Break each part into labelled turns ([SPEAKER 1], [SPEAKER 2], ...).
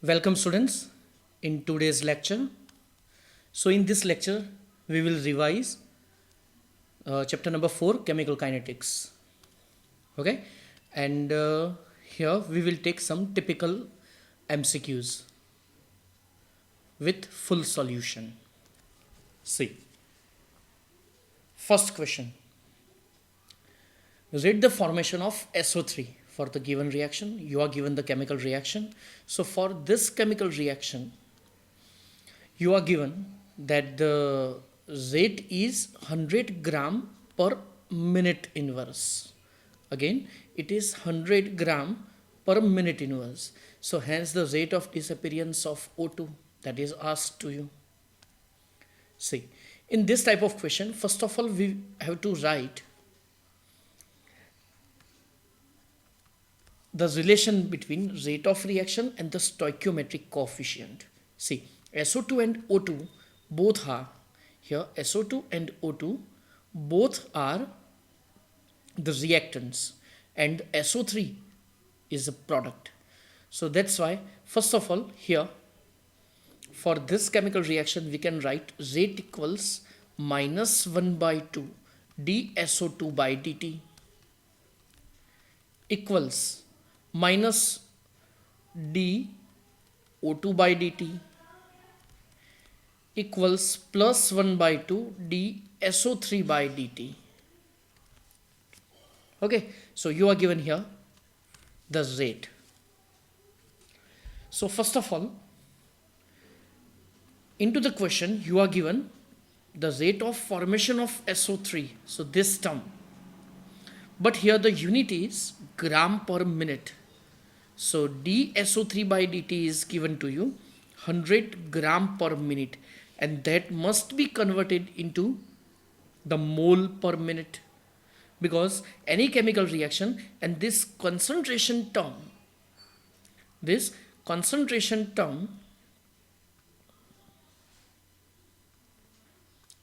[SPEAKER 1] Welcome students in today's lecture. So in this lecture we will revise chapter number 4 chemical kinetics. Okay, and here we will take some typical MCQs with full solution. See, first question, read the formation of SO3 for the given reaction. You are given the chemical reaction. So for this chemical reaction you are given that the rate is 100 gram per minute inverse. Again, it is 100 gram per minute inverse. So hence the rate of disappearance of O2 that is asked to you. See, in this type of question, first of all we have to write the relation between rate of reaction and the stoichiometric coefficient. See, SO2 and O2 both are here, SO2 and O2 both are the reactants and SO3 is a product. So that's why first of all here for this chemical reaction we can write rate equals minus 1 by 2 dSO2 by dt equals minus dO2 by dt equals plus 1 by 2 dSO3 by dt. Okay, so you are given here the rate. So first of all, into the question you are given the rate of formation of SO3. So this term, but here the unit is gram per minute. So dSO3 by dt is given to you 100 gram per minute, and that must be converted into the mole per minute, because any chemical reaction and this concentration term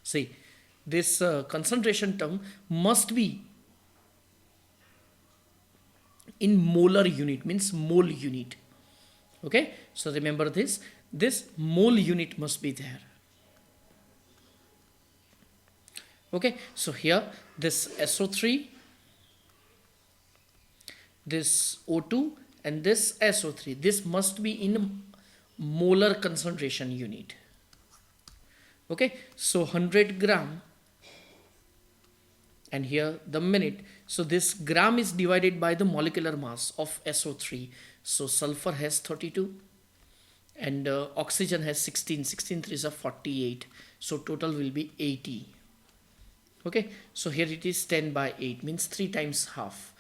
[SPEAKER 1] see, this concentration term must be in molar unit, means mole unit. Okay, so remember this mole unit must be there. Okay, so here this SO3, this O2 and this SO3, this must be in molar concentration unit. Okay, so 100 gram and here the minute. So this gram is divided by the molecular mass of SO3. So sulfur has 32 and oxygen has 16. 16 3s are 48. So total will be 80. Okay, so here it is 10 by 8 means 3 times half.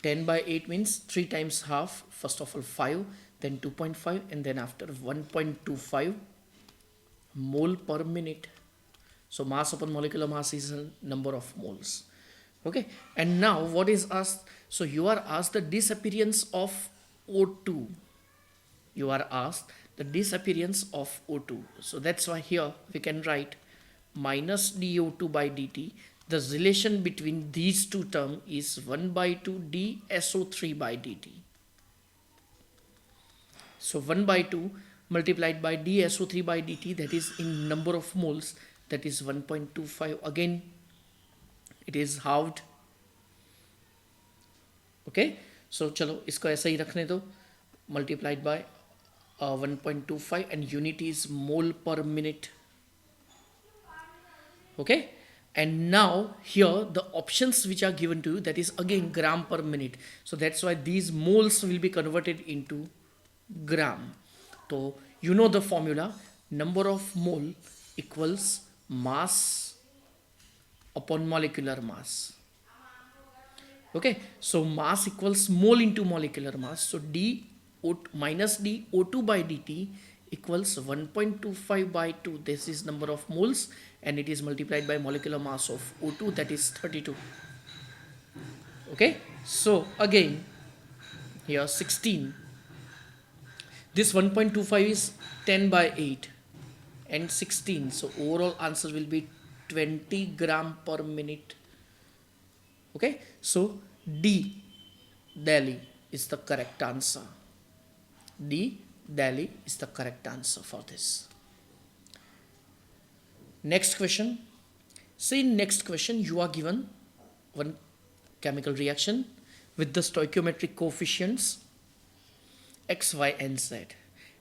[SPEAKER 1] 10 by 8 means 3 times half. First of all 5, then 2.5 and then after 1.25 mole per minute. So mass upon molecular mass is a number of moles. Okay, and now what is asked? So you are asked the disappearance of O2. You are asked the disappearance of O2. So that's why here we can write minus dO2 by dt. The relation between these two terms is 1 by 2 dSO3 by dt. So 1 by 2 multiplied by dSO3 by dt, that is in number of moles, that is 1.25. Again it is halved. Okay, so चलो इसको ऐसा ही रखने दो, multiplied by 1.25 and unit is mole per minute. Okay, and now here the options which are given to you, that is again gram per minute. So that's why these moles will be converted into gram. So you know the formula, number of mole equals mass upon molecular mass. Okay, so mass equals mole into molecular mass. So minus dO2 by dt equals 1.25 by 2. This is number of moles and it is multiplied by molecular mass of O2, that is 32. Okay, so again here 16. This 1.25 is 10 by 8 and 16. So overall answer will be 20 gram per minute. Okay, so D, Delhi is the correct answer. D, Delhi is the correct answer for this. Next question. See, in next question you are given one chemical reaction with the stoichiometric coefficients x, y and z,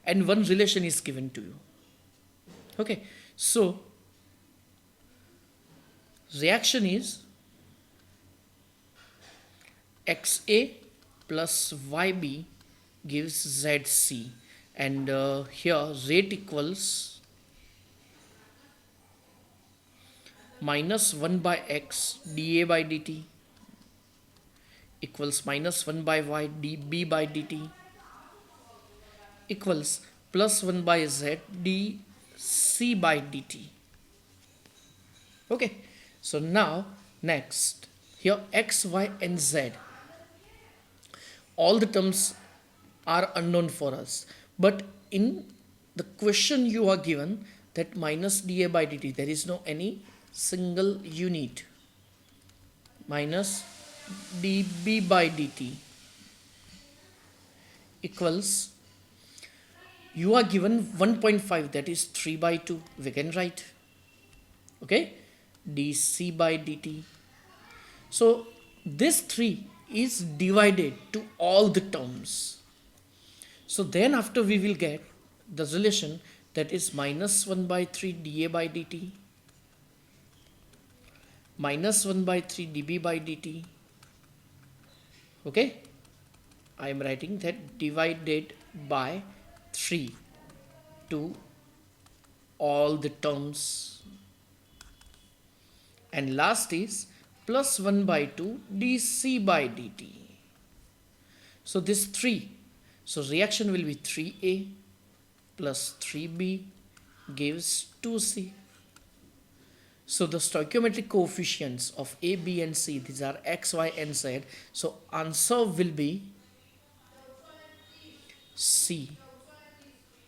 [SPEAKER 1] and one relation is given to you. Okay, so reaction is xa plus yb gives zc, and here rate equals minus 1 by x dA by dt equals minus 1 by y dB by dt equals plus 1 by z dC by dt. Okay, so now next, here x, y and z, all the terms are unknown for us, but in the question you are given that minus dA by dt, there is no any single unit, minus dB by dt equals, you are given 1.5, that is 3 by 2, we can write, okay, dC by dt. So this 3 is divided to all the terms. So then after we will get the relation, that is minus 1 by 3 dA by dt minus 1 by 3 dB by dt. Okay, I am writing that divided by 3 to all the terms, and last is plus 1 by 2 dC by dt. So this 3, so reaction will be 3A plus 3B gives 2C. So the stoichiometric coefficients of A, B and C, these are x, y and z. So answer will be C.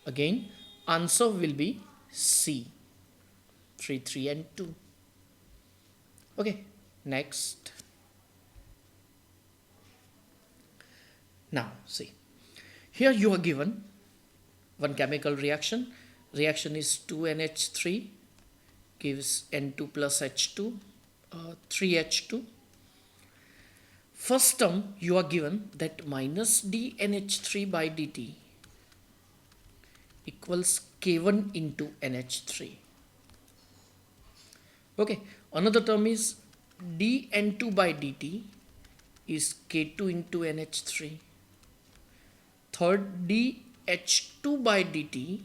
[SPEAKER 1] Again, answer will be C. 3, 3 and 2. Okay, next. Now see, here you are given one chemical reaction. Reaction is 2NH3 gives N2 plus H2, 3H2. First term you are given that minus dNH3 by dt equals K1 into NH3. Okay, another term is dN2 by dt is K2 into NH3. Third, dH2 by dt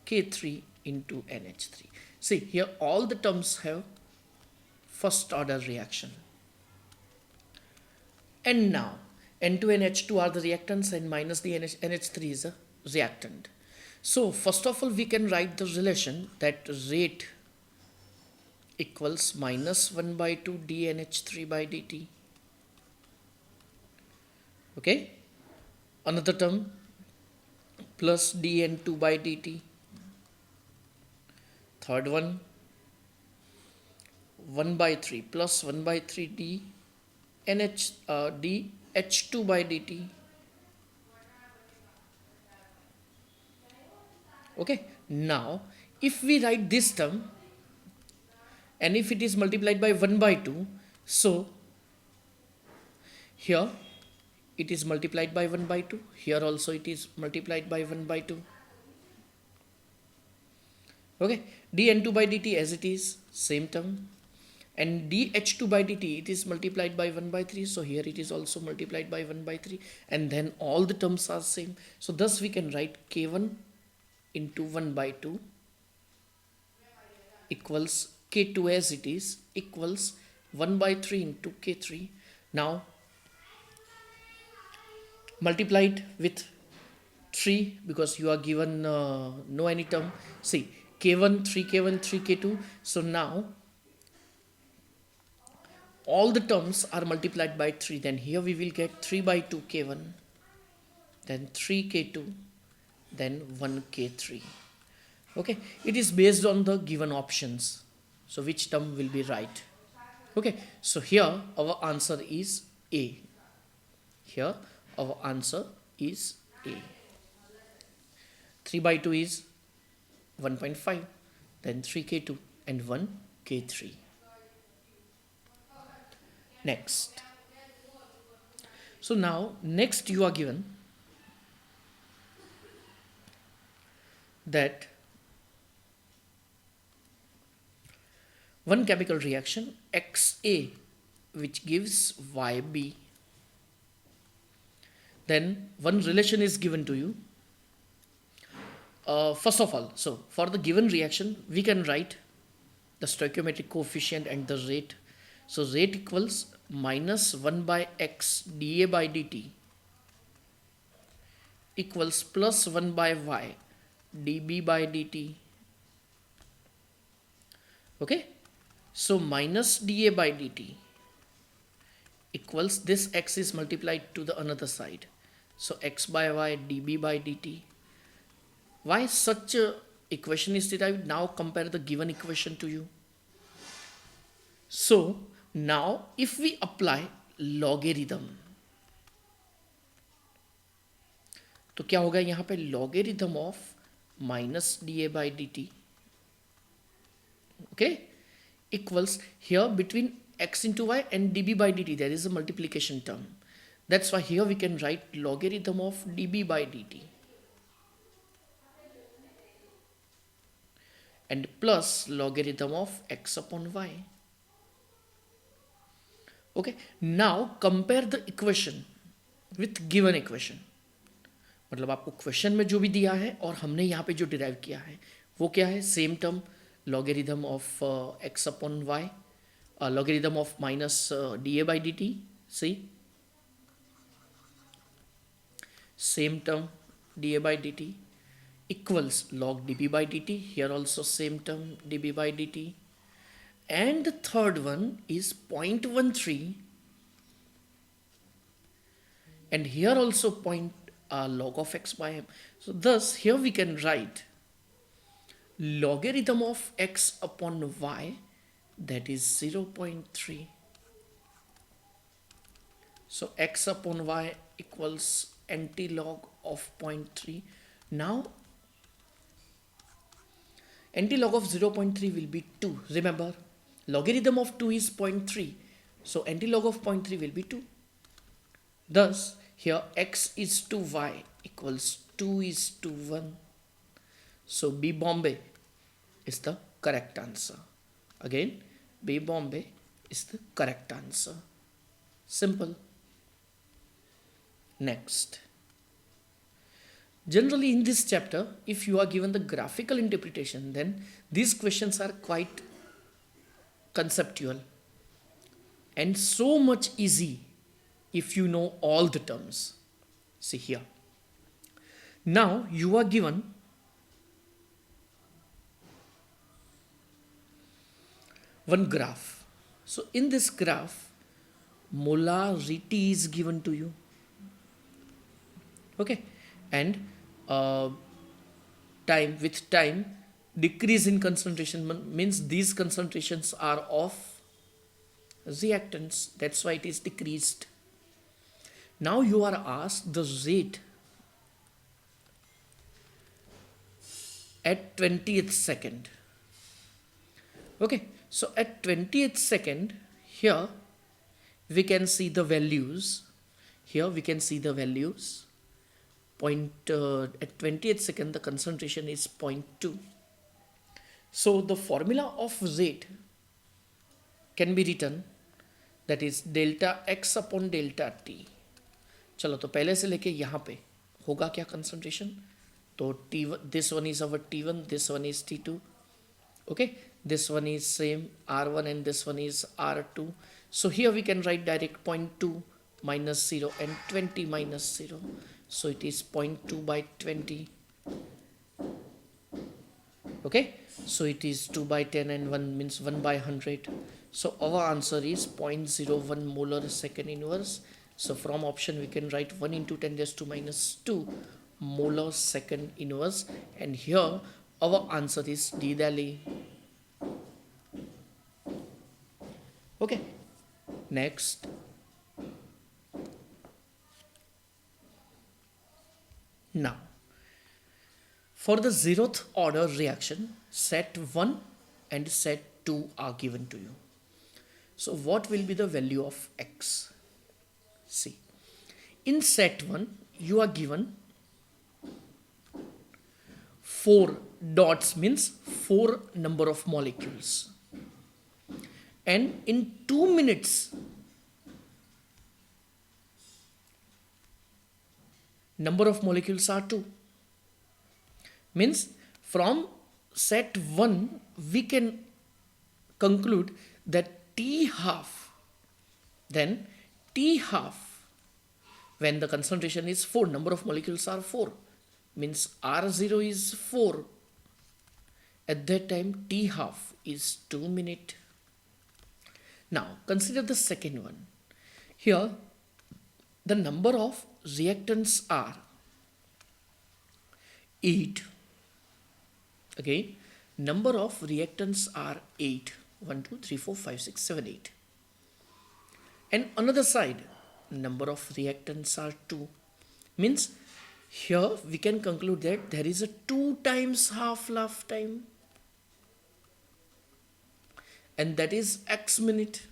[SPEAKER 1] K3 into NH3. See, here all the terms have first order reaction. And now N2 and H2 are the reactants and minus the NH3 is a reactant. So first of all we can write the relation that rate equals minus 1 by 2 dNH3 by dt. Okay, another term plus dN2 by dt. Third one 1 by 3 plus 1 by 3 dH2 by dt. Okay, now if we write this term and if it is multiplied by 1 by 2, so here it is multiplied by 1 by 2, here also it is multiplied by 1 by 2. Okay, dN2 by dt as it is, same term, and dH2 by dt it is multiplied by 1 by 3, so here it is also multiplied by 1 by 3, and then all the terms are same. So thus we can write K1 into 1 by 2 equals K2 as it is equals 1 by 3 into K3. Now multiplied with 3 because you are given no any term. See, K1, 3K1, 3K2. So now all the terms are multiplied by 3. Then here we will get 3 by 2 K1, then 3K2, then 1K3. Okay, it is based on the given options. So which term will be right? Okay, so here our answer is A. Here our answer is A. 3 by 2 is 1.5, then 3K2 and 1K3. Next. So now, next you are given that one chemical reaction XA which gives YB. Then one relation is given to you. First of all, so for the given reaction, we can write the stoichiometric coefficient and the rate. So rate equals minus 1 by x dA by dt equals plus 1 by y dB by dt. Okay, so minus dA by dt equals this x is multiplied to the another side. So x by y dB by dt. Why such a equation is derived? Now compare the given equation to you. So now if we apply logarithm, तो क्या होगा यहाँ पे logarithm of minus dA by dt, okay, equals here between x into y and dB by dt there is a multiplication term. That's why here we can write logarithm of dB by dt and plus logarithm of x upon y. Okay, now compare the equation with given equation. मतलब आपको question में जो भी दिया है और हमने यहाँ पे जो डिराइव किया है वो क्या है? Same term logarithm of x upon y, logarithm of minus dA by dt. See, same term dA by dt equals log dB by dt. Here also same term dB by dt. And the third one is 0.13 and here also log of x by m. So thus here we can write logarithm of x upon y, that is 0.3. So x upon y equals antilog of 0.3. Now antilog of 0.3 will be 2. Remember, logarithm of 2 is 0.3. So antilog of 0.3 will be 2. Thus, here x is to y equals 2 is to 1. So B Bombay is the correct answer. Again, B Bombay is the correct answer. Simple. Next. Generally in this chapter, if you are given the graphical interpretation, then these questions are quite conceptual and so much easy if you know all the terms. See here. Now you are given one graph. So in this graph, molarity is given to you. Okay, and time decrease in concentration means these concentrations are of reactants. That's why it is decreased. Now you are asked the rate at 20th second. Okay, so at 20th second, here we can see the values. Here we can see the values. At 20th second, the concentration is 0.2. So the formula of rate can be written, that is delta x upon delta t. चलो तो पहले से लेके यहाँ पे होगा क्या concentration? तो T1, this one is our T1, this one is T2. Okay, this one is same R1 and this one is R2. So here we can write direct 0.2 minus 0 and 20 minus 0. So it is 0.2 by 20. Okay, so it is 2 by 10 and 1 means 1 by 100. So our answer is 0.01 molar second inverse. So from option we can write 1 into 10 raised to minus 2 molar second inverse. And here our answer is D. Daly. Okay, next. Now, for the zeroth order reaction, set 1 and set 2 are given to you. So what will be the value of x? See, in set 1, you are given 4 dots, means 4 number of molecules. And in 2 minutes, number of molecules are 2. Means from set 1, we can conclude that T half, then T half, when the concentration is 4, number of molecules are 4, means R0 is 4. At that time, T half is 2 minutes. Now, consider the second one. Here, the number of reactants are 8. Again, number of reactants are 8. 1, 2, 3, 4, 5, 6, 7, 8. And another side, number of reactants are 2. Means here we can conclude that there is a 2 times half-life time. And that is x minute.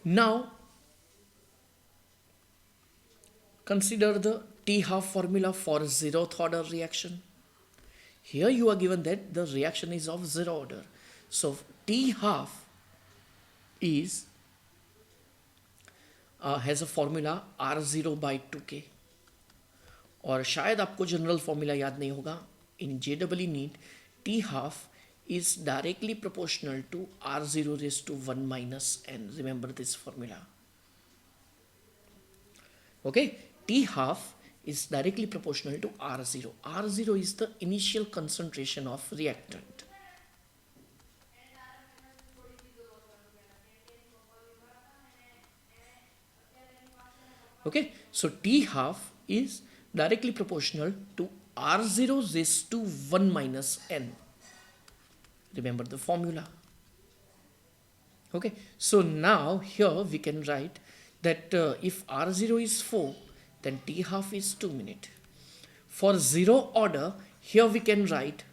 [SPEAKER 1] Now, consider the T half formula for zeroth order reaction. Here you are given that the reaction is of zero order. So T half is has a formula R0 by 2K. और शायद आपको general formula याद नहीं होगा. In JEE NEET, T half is directly proportional to R0 raised to 1 minus n. Remember this formula. Okay, T half is directly proportional to R0. R0 is the initial concentration of reactant. Okay, so T half is directly proportional to R0 raised to 1 minus n. Remember the formula. Okay, so now here we can write that if R0 is 4, then T half is 2 minutes. For zero order, here we can write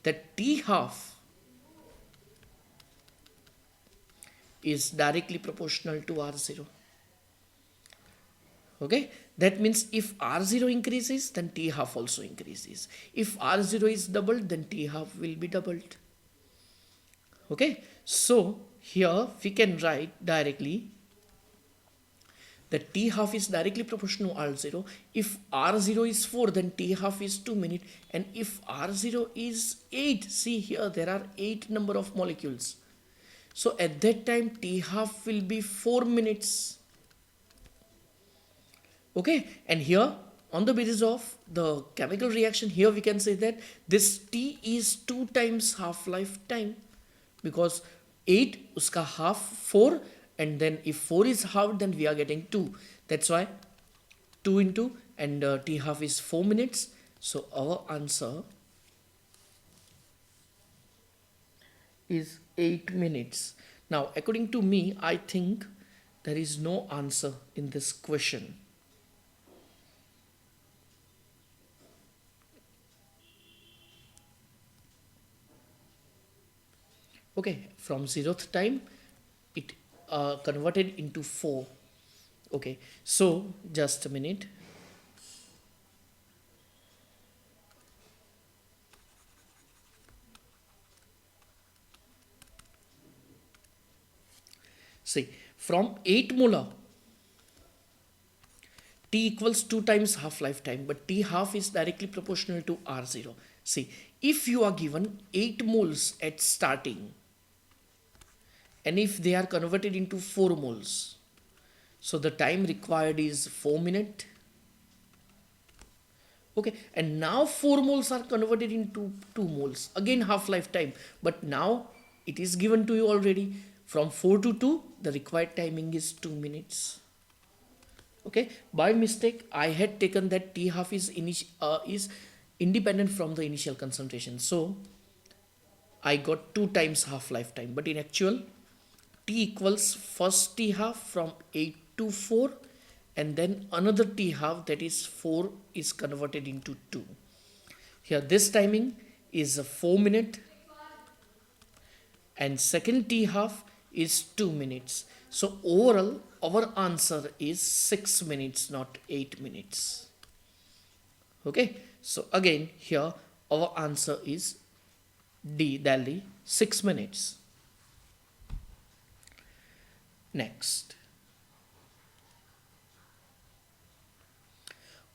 [SPEAKER 1] that T half is directly proportional to R0. Okay, that means if R0 increases, then T half also increases. If R0 is doubled, then T half will be doubled. Okay, so here we can write directly that T half is directly proportional to R0. If R0 is 4, then T half is 2 minutes. And if R0 is 8, see here there are 8 number of molecules. So at that time T half will be 4 minutes. Okay, and here on the basis of the chemical reaction, here we can say that this T is 2 times half-life time, because 8 uska half 4, and then if 4 is halved, then we are getting 2. That's why 2 into and T half is 4 minutes. So our answer is 8 minutes. Now according to me, I think there is no answer in this question. Okay, from 0th time it converted into 4. Okay, so just a minute. See, from 8 molar, T equals 2 times half-life time, but T half is directly proportional to R0. See, if you are given 8 moles at starting, and if they are converted into 4 moles, so the time required is 4 minutes. Okay, and now 4 moles are converted into 2 moles. Again half-life time, but now it is given to you already. From 4 to 2, the required timing is 2 minutes. Okay, by mistake, I had taken that T half is independent from the initial concentration. So I got 2 times half-life time, but in actual, t equals first t half from 8 to 4, and then another t half, that is 4, is converted into 2. Here this timing is a 4 minute, and second t half is 2 minutes. So overall our answer is 6 minutes, not 8 minutes. Okay, so again here our answer is D, Delhi, 6 minutes. Next,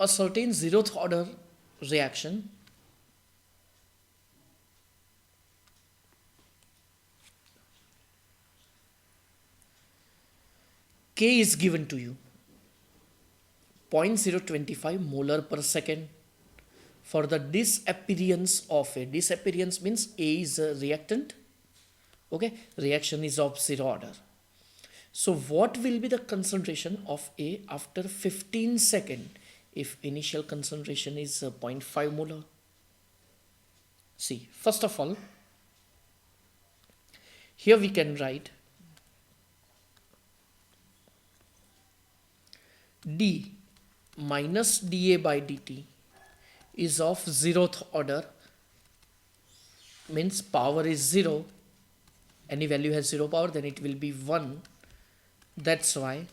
[SPEAKER 1] a certain zeroth order reaction K is given to you, 0.025 molar per second. For the disappearance of A, disappearance means A is a reactant, okay, reaction is of zero order. So what will be the concentration of A after 15 seconds if initial concentration is 0.5 molar? See, first of all, here we can write D minus dA by dt is of zeroth order, means power is 0, any value has 0 power, then it will be 1. That's why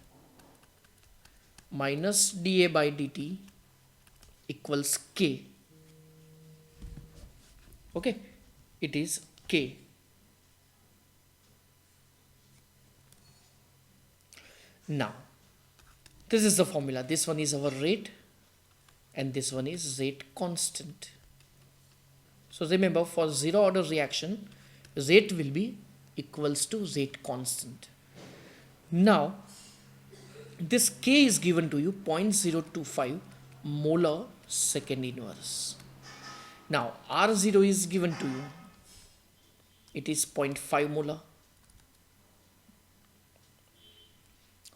[SPEAKER 1] minus dA by dt equals K. Okay, it is K. Now this is the formula. This one is our rate and this one is rate constant. So remember, for zero order reaction, rate will be equals to rate constant. Now this K is given to you, 0.025 molar second inverse. Now R0 is given to you, it is 0.5 molar.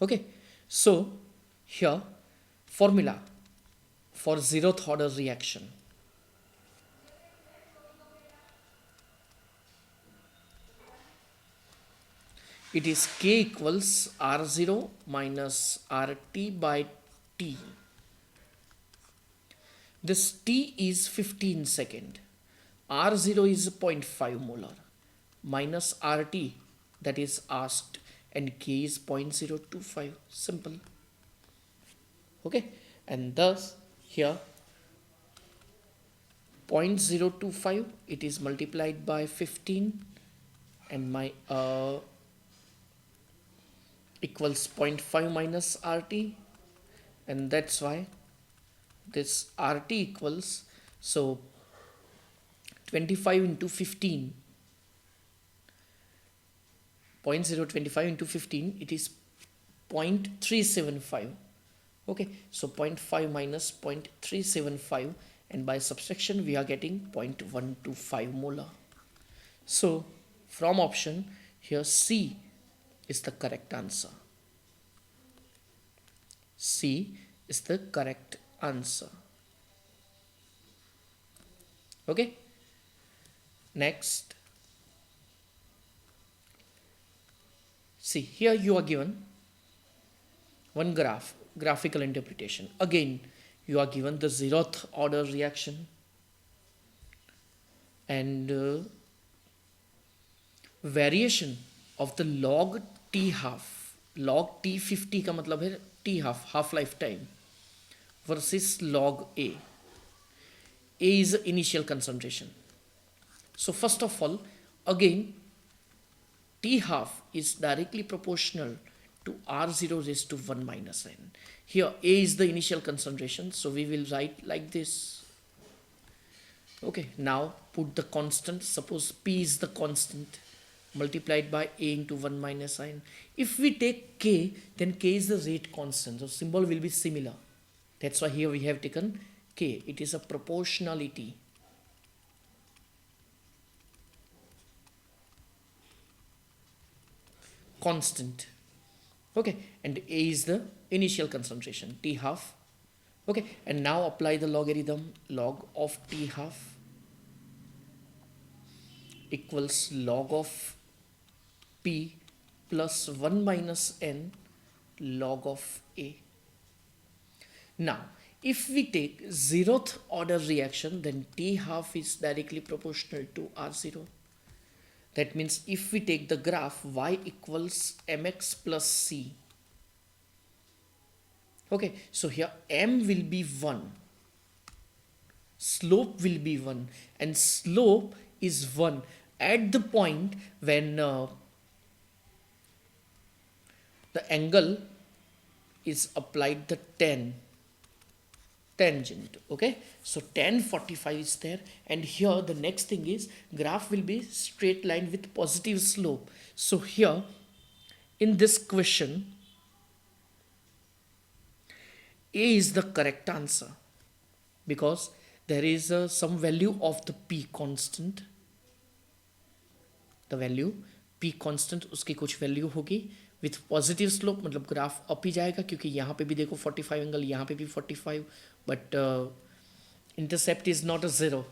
[SPEAKER 1] Okay, so here formula for zeroth order reaction. It is K equals R0 minus RT by T. This T is 15 second. R0 is 0.5 molar minus RT, that is asked, and K is 0.025. Simple. Okay, and thus here 0.025, it is multiplied by 15 and my equals 0.5 minus RT, and that's why this RT equals, so 25 into 15, 0.025 into 15, it is 0.375. Okay, so 0.5 minus 0.375, and by subtraction we are getting 0.125 molar. So from option here, C is the correct answer. C is the correct answer. Okay, next, see here you are given one graphical interpretation. Again you are given the zeroth order reaction, and variation of the log t half, log t50 का मतलब है t half life time versus log A. A is the initial concentration. So first of all, again t half is directly proportional to R0 raised to 1 minus n. Here A is the initial concentration, so we will write like this. Okay, now put the constant. Suppose P is the constant, multiplied by A into 1 minus n. If we take K, then K is the rate constant, so symbol will be similar. That's why here we have taken K. It is a proportionality. Constant. Okay, and A is the initial concentration, T half. Okay, and now apply the logarithm. Log of T half equals log of P plus 1 minus n log of A. Now, if we take 0th order reaction, then T half is directly proportional to R0. That means if we take the graph y equals mx plus c. Okay, so here m will be 1. Slope will be 1. And slope is 1 at the point when the angle is applied the tangent. Okay, so tan 45 is there, and here the next thing is graph will be straight line with positive slope. So here in this question, A is the correct answer because there is some value of the P constant. The value P constant उसकी कुछ value होगी with positive slope, मतलब graph up ही जाएगा क्योंकि यहाँ पे भी देखो 45 एंगल, यहाँ पे भी 45, but intercept is not a zero,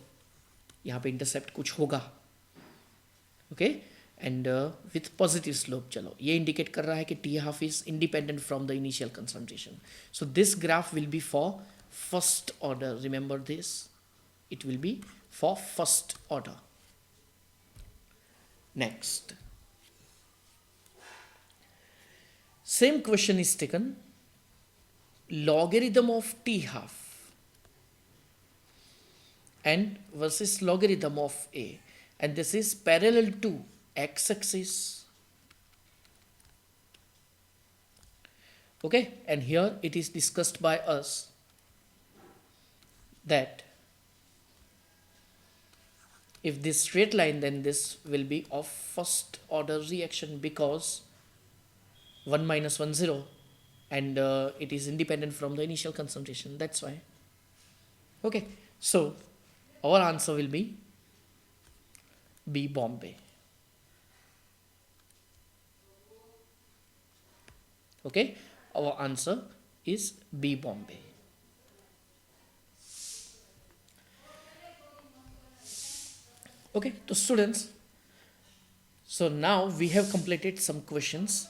[SPEAKER 1] यहाँ पे इंटरसेप्ट कुछ होगा. Okay, and with positive slope. चलो, ये इंडिकेट कर रहा है कि T half is independent from the initial concentration. So this graph will be for first order. Remember this, it will be for first order. Next, same question is taken, logarithm of t half and versus logarithm of a, and this is parallel to x-axis. Okay, and here it is discussed by us that if this straight line, then this will be of first order reaction because 1 minus 1 0, and it is independent from the initial concentration. That's why. Okay, so our answer will be B, Bombay. Okay, our answer is B, Bombay. Okay, so students, so now we have completed some questions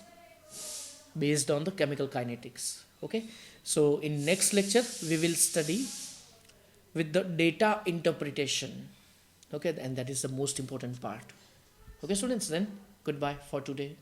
[SPEAKER 1] based on the chemical kinetics. Okay, so in next lecture we will study with the data interpretation. Okay, and that is the most important part. Okay students, then goodbye for today.